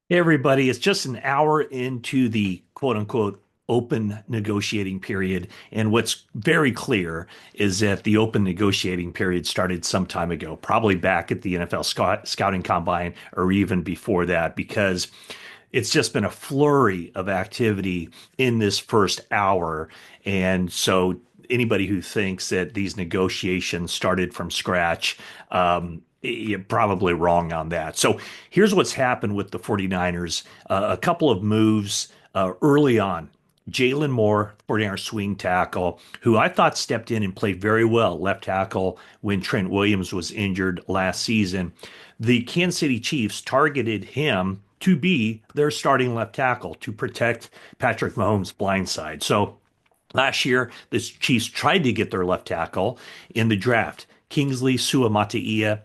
Hey everybody, it's just an hour into the quote unquote open negotiating period. And what's very clear is that the open negotiating period started some time ago, probably back at the NFL scouting combine or even before that, because it's just been a flurry of activity in this first hour. And so anybody who thinks that these negotiations started from scratch, you're probably wrong on that. So here's what's happened with the 49ers. A couple of moves early on. Jalen Moore, 49ers swing tackle, who I thought stepped in and played very well, left tackle when Trent Williams was injured last season. The Kansas City Chiefs targeted him to be their starting left tackle to protect Patrick Mahomes' blind side. So last year, the Chiefs tried to get their left tackle in the draft. Kingsley Suamataia,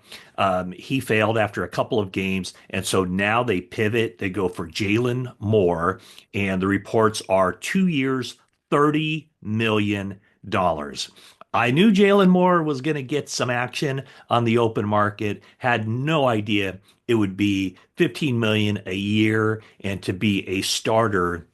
he failed after a couple of games, and so now they pivot. They go for Jalen Moore, and the reports are 2 years, $30 million. I knew Jalen Moore was going to get some action on the open market. Had no idea it would be 15 million a year and to be a starter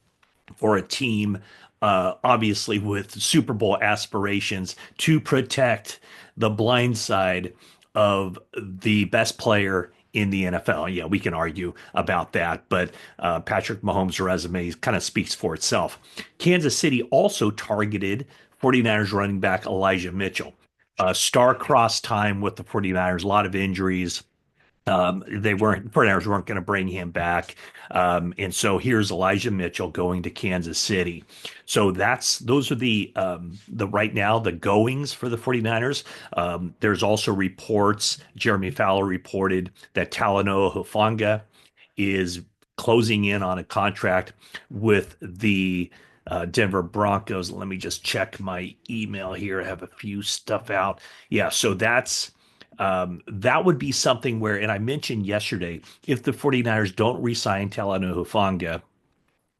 for a team, obviously with Super Bowl aspirations to protect the blind side of the best player in the NFL. Yeah, we can argue about that, but Patrick Mahomes' resume kind of speaks for itself. Kansas City also targeted 49ers running back Elijah Mitchell. Star-crossed time with the 49ers, a lot of injuries. 49ers weren't going to bring him back. And so here's Elijah Mitchell going to Kansas City. So those are the right now the goings for the 49ers. There's also reports, Jeremy Fowler reported that Talanoa Hufanga is closing in on a contract with the Denver Broncos. Let me just check my email here. I have a few stuff out. Yeah, so that would be something where, and I mentioned yesterday, if the 49ers don't re-sign Talanoa Hufanga,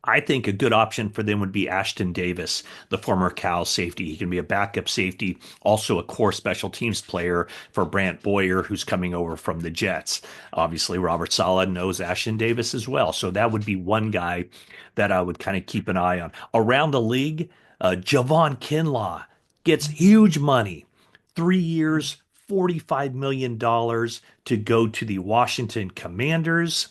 I think a good option for them would be Ashton Davis, the former Cal safety. He can be a backup safety, also a core special teams player for Brant Boyer, who's coming over from the Jets. Obviously, Robert Saleh knows Ashton Davis as well. So that would be one guy that I would kind of keep an eye on. Around the league, Javon Kinlaw gets huge money, 3 years, $45 million to go to the Washington Commanders.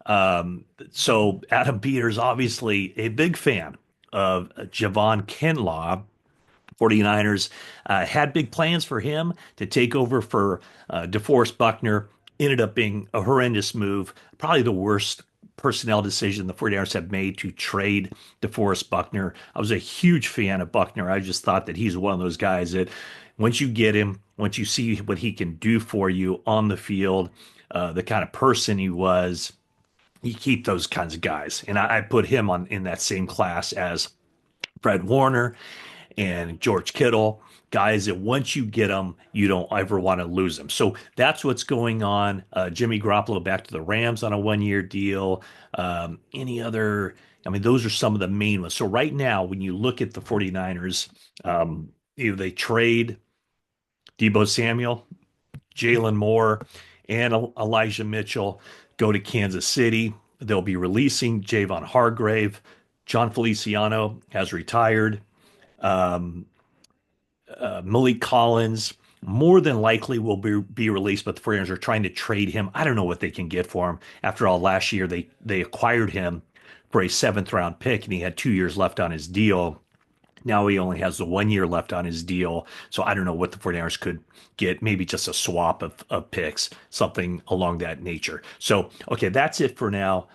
So Adam Peters, obviously a big fan of Javon Kinlaw. 49ers had big plans for him to take over for DeForest Buckner. Ended up being a horrendous move, probably the worst personnel decision the 49ers have made to trade DeForest Buckner. I was a huge fan of Buckner. I just thought that he's one of those guys that once you get him, once you see what he can do for you on the field, the kind of person he was, you keep those kinds of guys. And I put him on in that same class as Fred Warner and George Kittle, guys that once you get them, you don't ever want to lose them. So that's what's going on. Jimmy Garoppolo back to the Rams on a 1 year deal. Any other? I mean, those are some of the main ones. So right now, when you look at the 49ers, they trade Debo Samuel, Jalen Moore, and Elijah Mitchell go to Kansas City. They'll be releasing Javon Hargrave. John Feliciano has retired. Um, Malik Collins more than likely will be released, but the 49ers are trying to trade him. I don't know what they can get for him. After all, last year they acquired him for a seventh round pick, and he had 2 years left on his deal. Now he only has the 1 year left on his deal. So I don't know what the 49ers could get. Maybe just a swap of picks, something along that nature. So, okay, that's it for now.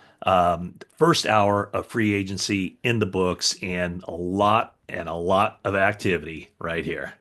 First hour of free agency in the books and a lot of activity right here.